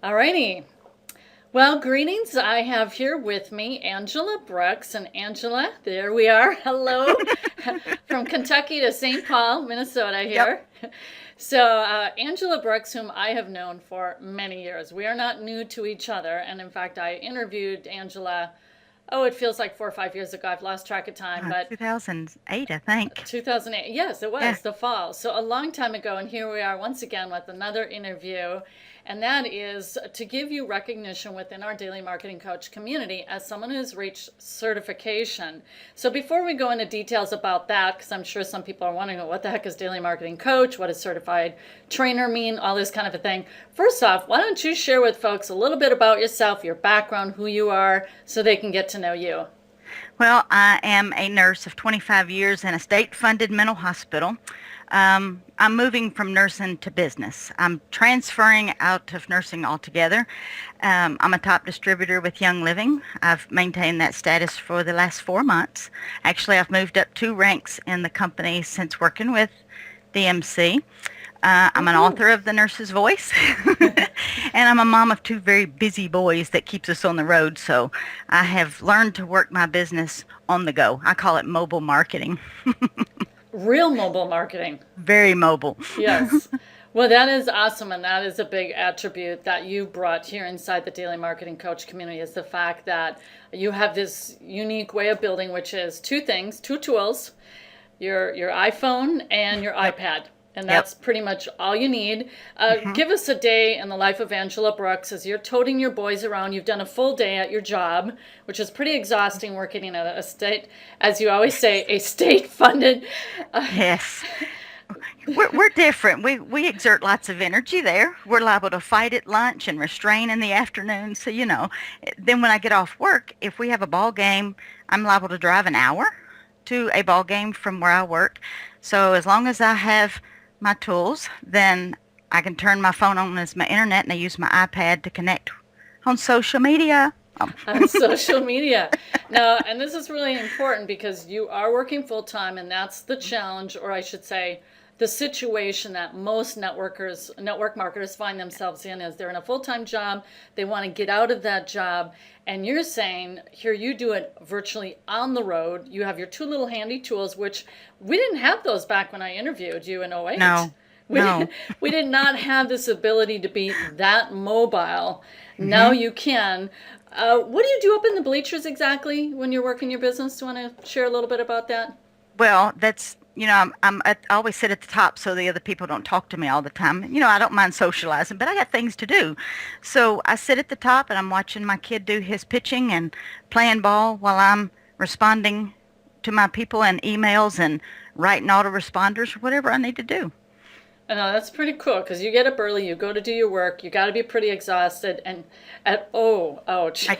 Alrighty. Well, greetings. I have here with me Angela Brooks. And Angela, there we are. Hello. From Kentucky to St. Paul, Minnesota Yep. here. So, Angela Brooks, whom I have known for many years. We are not new to each other. And in fact, I interviewed Angela, oh, it feels like 4 or 5 years ago. I've lost track of time, but 2008, I think. 2008. Yes, it Yeah. was the fall. So a long time ago. And here we are once again with another interview. And that is to give you recognition within our daily marketing coach community as someone who's reached certification. So before we go into details about that, because I'm sure some people are wondering, what the heck is daily marketing coach? What does certified trainer mean? All this kind of a thing. First off, why don't you share with folks a little bit about yourself, your background, who you are, so they can get to know you? Well, I am a nurse of 25 years in a state-funded mental hospital. I'm moving from nursing to business. I'm transferring out of nursing altogether. I'm a top distributor with Young Living. I've maintained that status for the last 4 months. Actually, I've moved up 2 ranks in the company since working with DMC. I'm an Woohoo. author of The Nurse's Voice, and I'm a mom of two very busy boys that keeps us on the road. So I have learned to work my business on the go. I call it mobile marketing. Real mobile marketing. Very mobile. Yes. Well, that is awesome. And that is a big attribute that you brought here inside the Daily Marketing Coach community is the fact that you have this unique way of building, which is two things, two tools, your iPhone and your Yep. iPad. And Yep. that's pretty much all you need. Give us a day in the life of Angela Brooks as you're toting your boys around. You've done a full day at your job, which is pretty exhausting working in a state, as you always say, a state funded. Yes. We're different. We exert lots of energy there. We're liable to fight at lunch and restrain in the afternoon. So, then when I get off work, if we have a ball game, I'm liable to drive an hour to a ball game from where I work. So as long as I have my tools, then I can turn my phone on as my internet and I use my iPad to connect on social media. On social media. Now, and this is really important because you are working full time, and that's the challenge, or I should say, the situation that most network marketers find themselves in is they're in a full time job, they want to get out of that job, and you're saying, here you do it virtually on the road. You have your two little handy tools, which we didn't have those back when I interviewed you in '08. No, We no. we did not have this ability to be that mobile. Now hmm you can. What do you do up in the bleachers exactly when you're working your business? Do you want to share a little bit about that? Well, I always sit at the top so the other people don't talk to me all the time. I don't mind socializing, but I got things to do. So I sit at the top and I'm watching my kid do his pitching and playing ball while I'm responding to my people and emails and writing autoresponders or whatever I need to do. I know that's pretty cool because you get up early, you go to do your work, you got to be pretty exhausted, and at oh, ouch, I,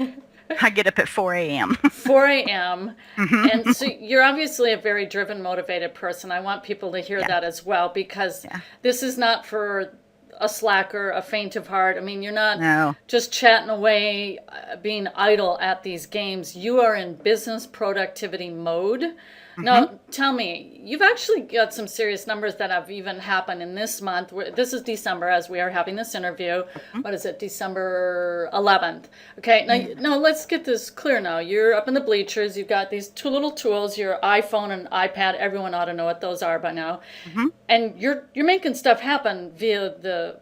I get up at 4 a.m. 4 a.m. hmm And so you're obviously a very driven, motivated person. I want people to hear Yeah, that as well because yeah. this is not for a slacker, a faint of heart. I mean, you're not No. just chatting away, being idle at these games. You are in business productivity mode. hmm Now, tell me, you've actually got some serious numbers that have even happened in this month. This is December as we are having this interview. What is it, December 11th? Okay, now let's get this clear now. You're up in the bleachers. You've got these two little tools, your iPhone and iPad. Everyone ought to know what those are by now. hmm And you're making stuff happen via the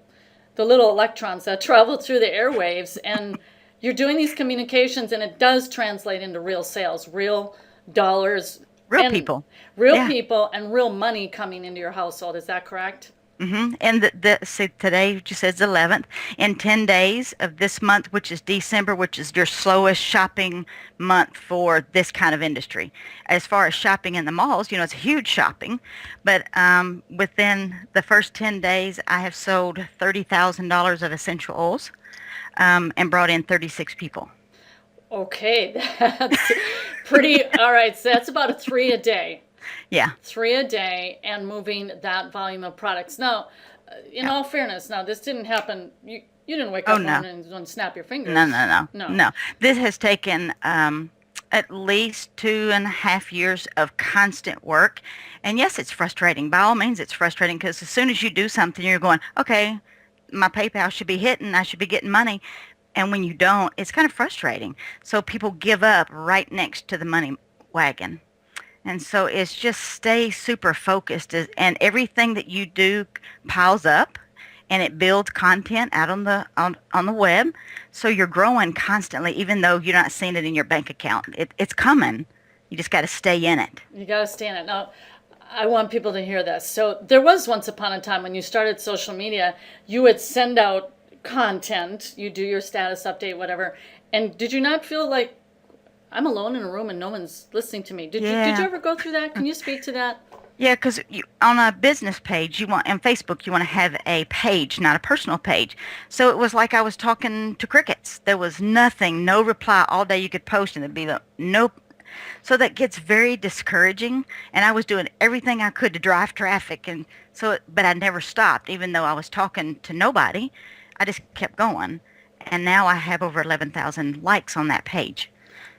little electrons that travel through the airwaves, and you're doing these communications, and it does translate into real sales, real dollars, Real and people. real Yeah. people and real money coming into your household. Is that correct? And see, today just says 11th. In 10 days of this month, which is December, which is your slowest shopping month for this kind of industry. As far as shopping in the malls, it's huge shopping. But within the first 10 days, I have sold $30,000 of essential oils and brought in 36 people. Okay, that's pretty. All right, so that's about a three a day. Yeah, 3 a day and moving that volume of products. Now, in yeah. all fairness, now this didn't happen. You didn't wake Oh, up one no. morning and snap your No, fingers. no, no, No. no. This has taken at least 2.5 years of constant work. And yes, it's frustrating. By all means, it's frustrating because as soon as you do something, you're going, okay, my PayPal should be hitting, I should be getting money. And when you don't, it's kind of frustrating. So people give up right next to the money wagon. And so it's just stay super focused and everything that you do piles up and it builds content out on the web. So you're growing constantly even though you're not seeing it in your bank account. It's coming. You just got to stay in it. You got to stay in it. Now, I want people to hear this. So there was once upon a time when you started social media, you would send out content, you do your status update, whatever. And did you not feel like I'm alone in a room and no one's listening to me? Did you ever go through that? Can you speak to that? Yeah, because on a business page, you want, on Facebook, you want to have a page, not a personal page. So it was like I was talking to crickets. There was nothing, no reply all day you could post, and there'd be no. So that gets very discouraging. And I was doing everything I could to drive traffic, and so, but I never stopped, even though I was talking to nobody. I just kept going, and now I have over 11,000 likes on that page.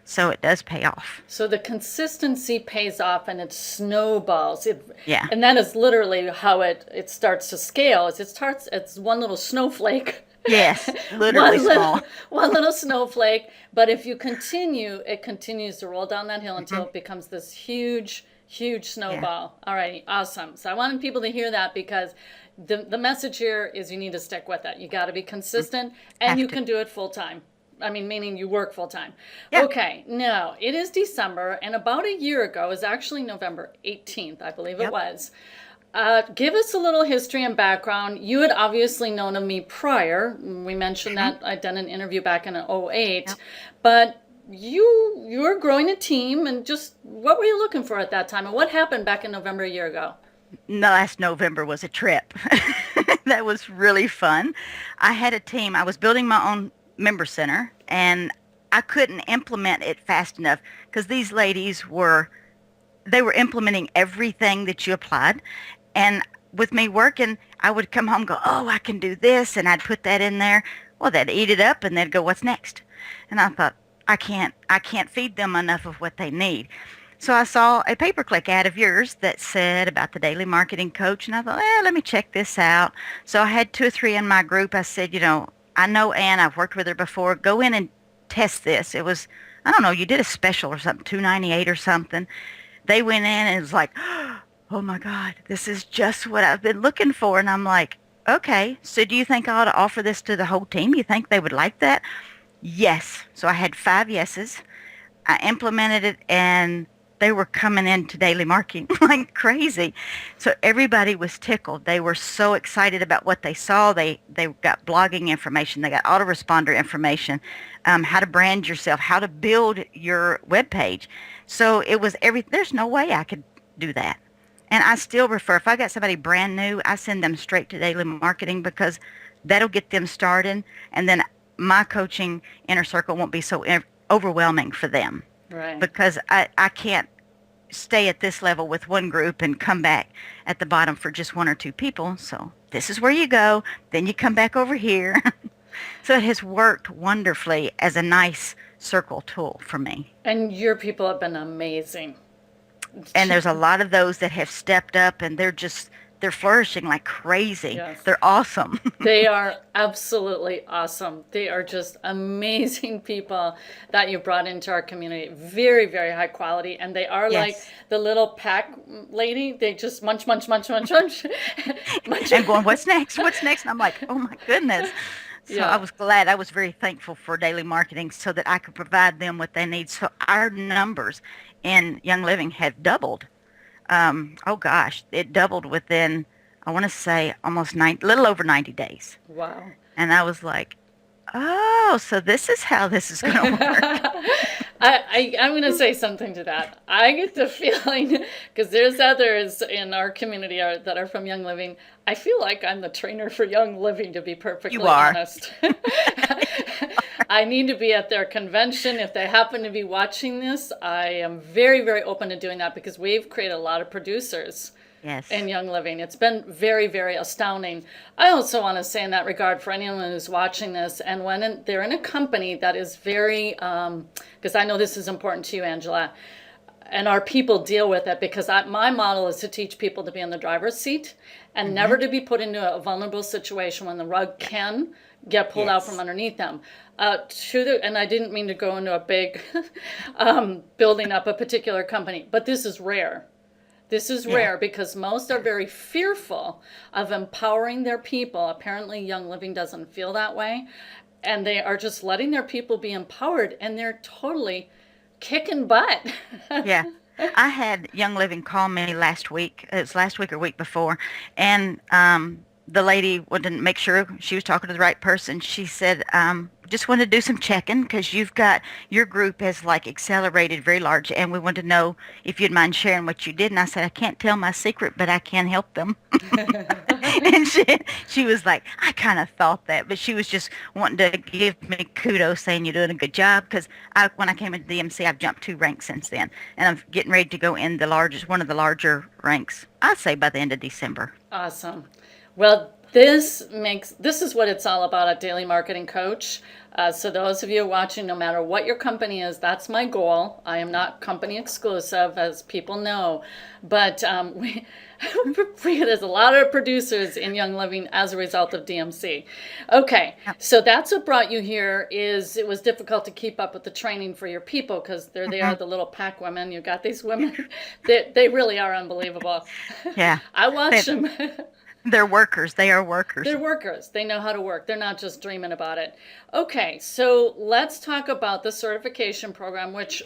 So it does pay off. So the consistency pays off and it snowballs. Yeah. And that is literally how it starts to scale. It's one little snowflake. Yes, literally small. One little snowflake. But if you continue, it continues to roll down that hill until it becomes this huge, huge snowball. Yeah. All right, awesome. So I wanted people to hear that because the message here is you need to stick with it. You got to be consistent and you can do it full time. I mean, meaning you work full time. Yeah. Okay, now it is December, and about a year ago, it was actually November 18th, I believe it was. Give us a little history and background. You had obviously known of me prior. We mentioned that I'd done an interview back in 2008, but you were growing a team, and just what were you looking for at that time, and what happened back in November a year ago? Last November was a trip. That was really fun. I had a team. I was building my own member center and I couldn't implement it fast enough because these ladies they were implementing everything that you applied, and with me working I would come home and go, oh, I can do this, and I'd put that in there. Well, they'd eat it up and they'd go, what's next? And I thought, I can't feed them enough of what they need. So I saw a pay-per-click ad of yours that said about the daily marketing coach, and I thought, let me check this out. So I had 2 or 3 in my group. I said, I know Ann, I've worked with her before. Go in and test this. It was, I don't know, you did a special or something, $2.98 or something. They went in and it was like, oh my God, this is just what I've been looking for. And I'm like, okay, so do you think I ought to offer this to the whole team? You think they would like that? Yes. So I had 5 yeses. I implemented it and they were coming into daily marketing like crazy. So everybody was tickled. They were so excited about what they saw. They got blogging information. They got autoresponder information, how to brand yourself, how to build your web page. So it was there's no way I could do that. And I still refer, if I got somebody brand new, I send them straight to daily marketing because that'll get them started. And then my coaching inner circle won't be so overwhelming for them. Right. Because I can't stay at this level with one group and come back at the bottom for just 1 or 2 people. So this is where you go. Then you come back over here. So it has worked wonderfully as a nice circle tool for me. And your people have been amazing. And there's a lot of those that have stepped up and they're flourishing like crazy. Yes. They're awesome. They are absolutely awesome. They are just amazing people that you brought into our community. Very, very high quality. And they are like the little pack lady. They just munch, munch, munch, munch, munch. And going, what's next? What's next? And I'm like, oh my goodness. So I was glad. I was very thankful for daily marketing so that I could provide them what they need. So our numbers in Young Living have doubled. Oh gosh, it doubled within, I want to say almost little over 90 days. Wow. And I was like, oh, so this is how this is going to work. I'm going to say something to that. I get the feeling, because there's others in our community that are from Young Living, I feel like I'm the trainer for Young Living, to be perfectly honest. I need to be at their convention. If they happen to be watching this, I am very, very open to doing that because we've created a lot of producers in Young Living. It's been very, very astounding. I also want to say in that regard for anyone who's watching this, and when they're in a company that is very, because I know this is important to you, Angela, and our people deal with it, because my model is to teach people to be in the driver's seat and never to be put into a vulnerable situation when the rug can get pulled out from Yes. underneath them. And I didn't mean to go into a big building up a particular company, but this is rare. This is Yeah. rare because most are very fearful of empowering their people. Apparently, Young Living doesn't feel that way. And they are just letting their people be empowered, and they're totally kicking butt. Yeah. I had Young Living call me last week. It was last week or week before, and the lady wanted to make sure she was talking to the right person. She said, just wanted to do some checking because your group has like accelerated very large, and we wanted to know if you'd mind sharing what you did. And I said, I can't tell my secret, but I can help them. And she was like, I kind of thought that, but she was just wanting to give me kudos, saying you're doing a good job. Because when I came into DMC, I've jumped 2 ranks since then, and I'm getting ready to go in one of the larger ranks. I'd say by the end of December. Awesome. Well, this is what it's all about at Daily Marketing Coach. So those of you watching, no matter what your company is, that's my goal. I am not company exclusive, as people know, but there's a lot of producers in Young Living as a result of DMC. Okay, so that's what brought you here. Is it was difficult to keep up with the training for your people, because there they are, the little pack women. You got these women, they really are unbelievable. Yeah. I watch them. They're workers. They are workers. They're workers. They know how to work. They're not just dreaming about it. Okay, so let's talk about the certification program, which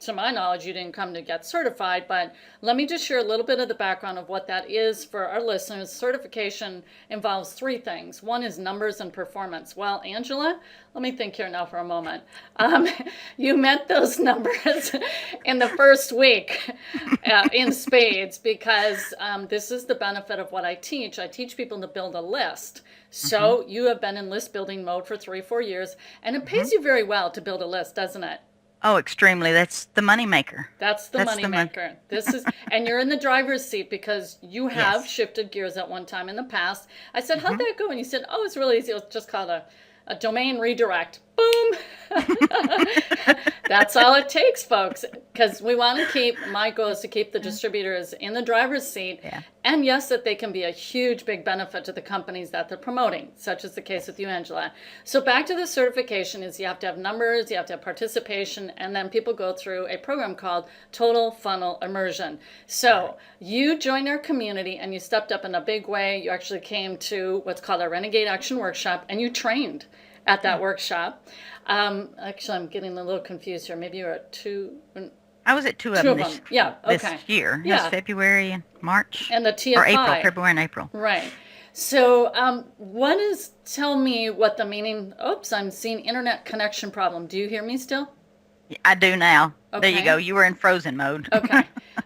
to my knowledge, you didn't come to get certified, but let me just share a little bit of the background of what that is for our listeners. Certification involves 3 things. One is numbers and performance. Well, Angela, let me think here now for a moment. You met those numbers in the first week in spades, because this is the benefit of what I teach. I teach people to build a list. So you have been in list building mode for 3-4 years, and it pays you very well to build a list, doesn't it? Oh, extremely. That's the money maker. That's the money maker. And you're in the driver's seat because you have Yes. shifted gears at one time in the past. I said, how'd that go? And you said, oh, it's really easy. It's just called a domain redirect. Boom. That's all it takes, folks, because we want to my goal is to keep the distributors in the driver's seat. Yeah. And yes, that they can be a huge, big benefit to the companies that they're promoting, such as the case with you, Angela. So back to the certification is you have to have numbers, you have to have participation, and then people go through a program called Total Funnel Immersion. So you joined our community and you stepped up in a big way. You actually came to what's called a Renegade Action Workshop, and you trained at that workshop. Actually, I'm getting a little confused here. Maybe you're at 2. I was at 2 of Two them of them. Yeah, okay. this year. It Yeah. was February and March. And the TFI. Or April, February and April. Right. So tell me what the meaning, I'm seeing internet connection problem. Do you hear me still? I do now. There you Okay. go. You were in frozen mode. Okay.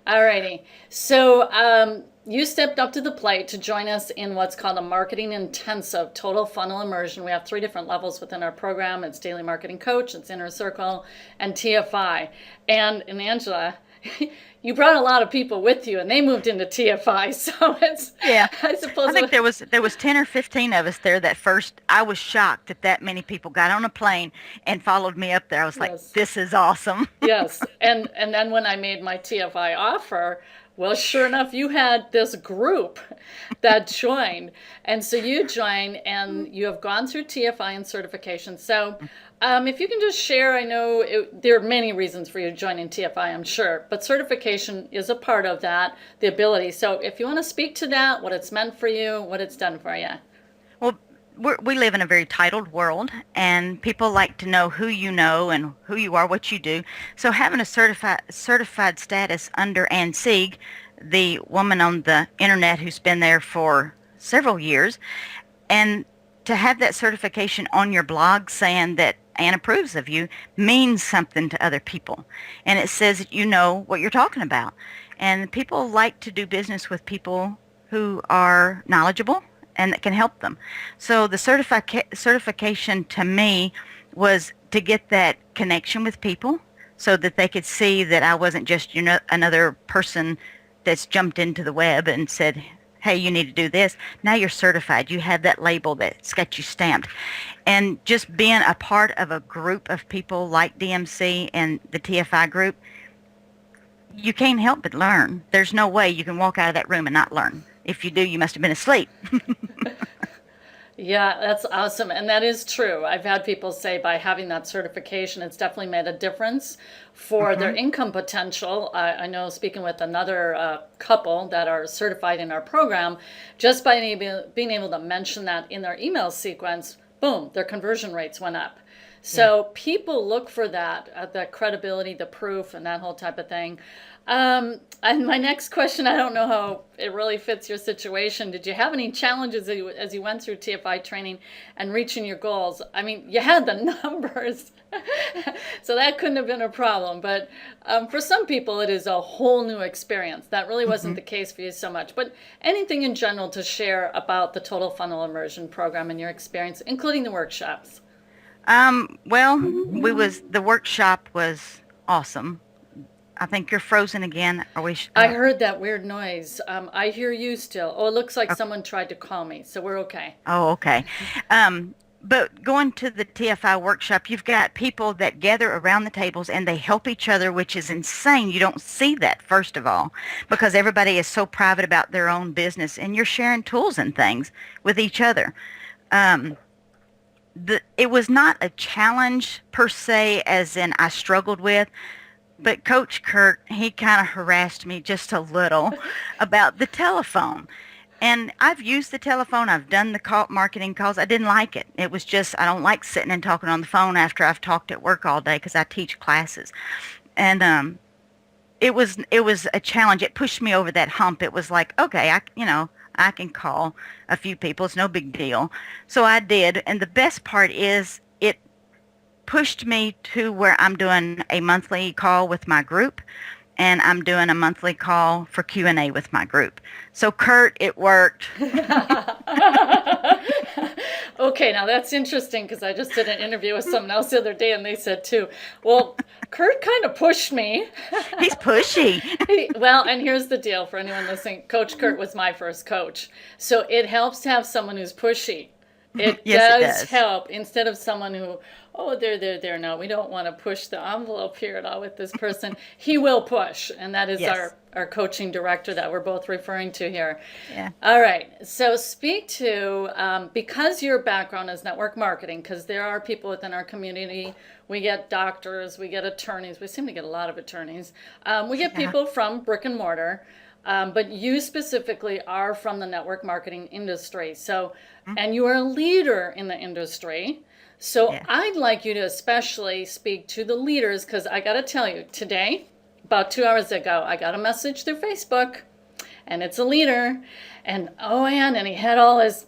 Alrighty. So you stepped up to the plate to join us in what's called a marketing intensive total funnel immersion. We have 3 different levels within our program. It's Daily Marketing Coach, it's Inner Circle, and TFI. And Angela, you brought a lot of people with you, and they moved into TFI. So it's Yeah. I suppose I think there was 10 or 15 of us there that first. I was shocked that many people got on a plane and followed me up there. I was like, Yes. this is awesome. Yes, and then when I made my TFI offer, well, sure enough, you had this group that joined, and so you joined, and you have gone through TFI and certification. So, if you can just share, I know there are many reasons for you joining TFI, I'm sure, but certification is a part of that, the ability. So, if you want to speak to that, what it's meant for you, what it's done for you. Well, we live in a very titled world, and people like to know who you know and who you are, what you do. So having a certified status under Sieg, the woman on the internet who's been there for several years, and to have that certification on your blog saying that Ann approves of you means something to other people. And it says that you know what you're talking about. And people like to do business with people who are knowledgeable and that can help them. So the certification to me was to get that connection with people so that they could see that I wasn't just another person that's jumped into the web and said, hey, you need to do this. Now you're certified. You have that label that's got you stamped. And just being a part of a group of people like DMC and the TFI group, you can't help but learn. There's no way you can walk out of that room and not learn. If you do, you must have been asleep. Yeah, that's awesome. And that is true. I've had people say by having that certification, it's definitely made a difference for their Hmm. income potential. I know speaking with another couple that are certified in our program, just by being able to mention that in their email sequence, boom, their conversion rates went up. Yeah. So people look for that, the credibility, the proof, and that whole type of thing. And my next question, I don't know how it really fits your situation. Did you have any challenges as you went through TFI training and reaching your goals? I mean, you had the numbers, so that couldn't have been a problem. But for some people, it is a whole new experience. That really wasn't Hmm. the case for you so much. But anything in general to share about the Total Funnel Immersion program and your experience, including the workshops? Well, the workshop was awesome. I think you're frozen again. Are we? I heard that weird noise. I hear you still. Oh, it looks like Okay. someone tried to call me, so we're okay. Oh, okay. Um, but going to the TFI workshop, you've got people that gather around the tables and they help each other, which is insane. You don't see that, first of all, because everybody is so private about their own business and you're sharing tools and things with each other. Um, it was not a challenge per se, as in I struggled with, but Coach Kurt, he kind of harassed me just a little about the telephone. And I've used the telephone. I've done the marketing calls. I didn't like it. It was just, I don't like sitting and talking on the phone after I've talked at work all day because I teach classes. And it was a challenge. It pushed me over that hump. It was like, okay, I can call a few people. It's no big deal. So I did. And the best part is it pushed me to where I'm doing a monthly call with my group and I'm doing a monthly call for Q&A with my group. So Kurt, it worked. Okay, now that's interesting because I just did an interview with someone else the other day and they said too, well, Kurt kind of pushed me. He's pushy. Well, and here's the deal for anyone listening. Coach Kurt was my first coach. So it helps to have someone who's pushy. It Yes, it does does. help instead of someone who, oh, there. No, we don't want to push the envelope here at all with this person. He will push, and that is Yes. our coaching director that we're both referring to here. Yeah. All right. So speak to, because your background is network marketing, because there are people within our community. We get doctors, we get attorneys. We seem to get a lot of attorneys. We get Yeah. people from brick and mortar. But you specifically are from the network marketing industry. So, Mm. and you are a leader in the industry. So Yeah. I'd like you to especially speak to the leaders because I got to tell you, today, about 2 hours ago, I got a message through Facebook and it's a leader. And oh, and he had all his,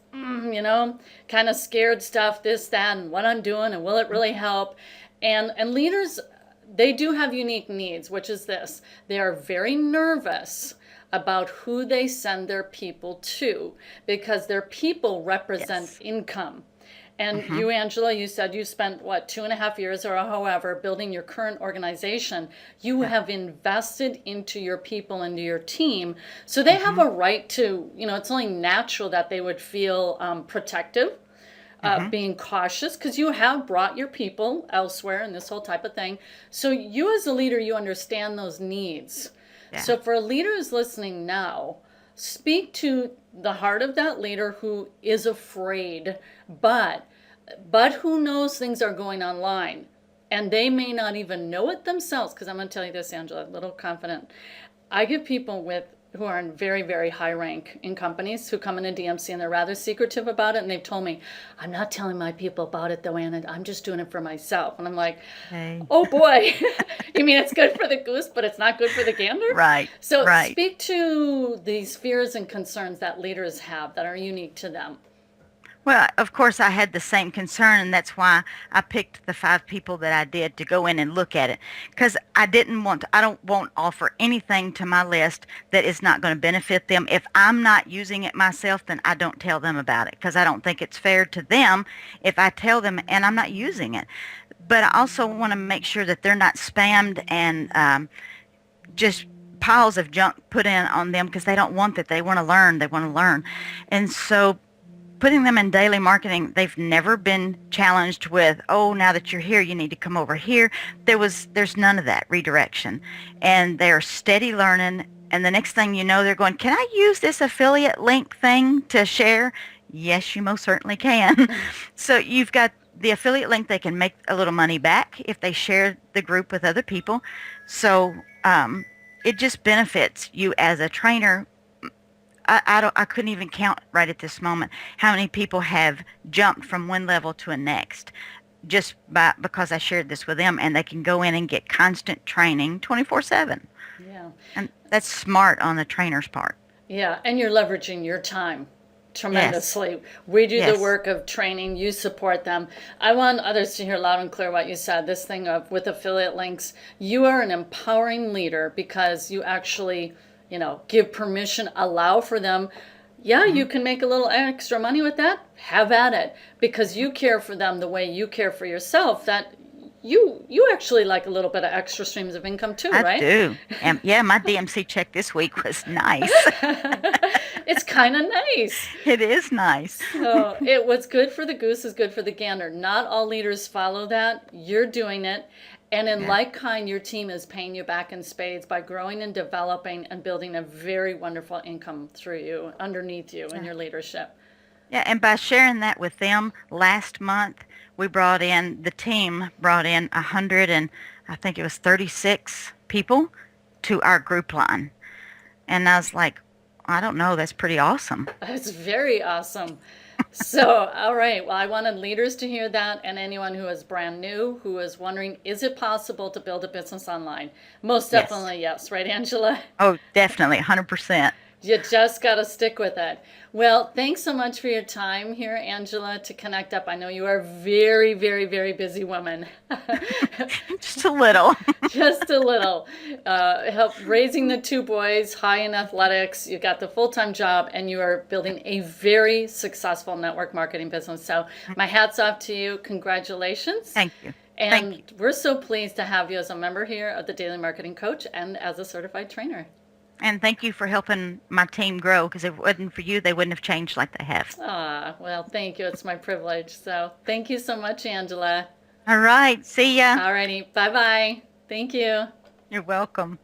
kind of scared stuff, this, that, and what I'm doing, and will it really help? And leaders, they do have unique needs, which is this: they are very nervous about who they send their people to because their people represent Yes. income. And Hmm. you, Angela, you said you spent what, 2.5 years or however building your current organization. You Yeah. have invested into your people, into your team. So they have Hmm. a right to, it's only natural that they would feel protective, Hmm. being cautious, because you have brought your people elsewhere and this whole type of thing. So you as a leader, you understand those needs. Yeah. So for leaders listening now, speak to the heart of that leader who is afraid, but who knows things are going online and they may not even know it themselves. Because I'm going to tell you this, Angela, a little confident. I get people who are in very, very high rank in companies who come into DMC and they're rather secretive about it. And they've told me, I'm not telling my people about it though, Anna. I'm just doing it for myself. And I'm like, Hey. oh boy. You mean it's good for the goose, but it's not good for the gander? Right. So Right. speak to these fears and concerns that leaders have that are unique to them. Well, of course, I had the same concern, and that's why I picked the 5 people that I did to go in and look at it. Because I won't offer anything to my list that is not going to benefit them. If I'm not using it myself, then I don't tell them about it because I don't think it's fair to them if I tell them and I'm not using it. But I also want to make sure that they're not spammed and just piles of junk put in on them because they don't want that. They want to learn. They want to learn. And so putting them in daily marketing, they've never been challenged with, oh, now that you're here, you need to come over here. There's none of that redirection. And they're steady learning. And the next thing you know, they're going, can I use this affiliate link thing to share? Yes, you most certainly can. So you've got the affiliate link. They can make a little money back if they share the group with other people. So it just benefits you as a trainer. I couldn't even count right at this moment how many people have jumped from one level to a next just because I shared this with them, and they can go in and get constant training 24/7. Yeah. And that's smart on the trainer's part. Yeah, and you're leveraging your time tremendously. Yes. We do Yes. the work of training, you support them. I want others to hear loud and clear what you said, this thing of with affiliate links. You are an empowering leader because you actually, give permission, allow for them. Yeah, you can make a little extra money with that. Have at it, because you care for them the way you care for yourself. That you actually like a little bit of extra streams of income too, I right? do. And yeah, my DMC check this week was nice. It's kind of nice. It is nice. So what's good for the goose is good for the gander. Not all leaders follow that. You're doing it. And in like kind, your team is paying you back in spades by growing and developing and building a very wonderful income through you, underneath you in your leadership. Yeah, and by sharing that with them last month, the team brought in 100 and I think it was 36 people to our group line. And I was like, I don't know, that's pretty awesome. That's very awesome. So, all right. Well, I wanted leaders to hear that, and anyone who is brand new, who is wondering, is it possible to build a business online? Most Yes. definitely yes. Right, Angela? Oh, definitely, 100%. You just got to stick with it. Well, thanks so much for your time here, Angela, to connect up. I know you are a very, very, very busy woman. Just a little. Just a little. Help raising the two boys, high in athletics. You got the full-time job, and you are building a very successful network marketing business. So my hat's off to you. Congratulations. Thank you. And Thank you. we're so pleased to have you as a member here of the Daily Marketing Coach and as a certified trainer. And thank you for helping my team grow, because if it wasn't for you, they wouldn't have changed like they have. Well, thank you. It's my privilege. So thank you so much, Angela. All right. See ya. Alrighty. Bye-bye. Thank you. You're welcome.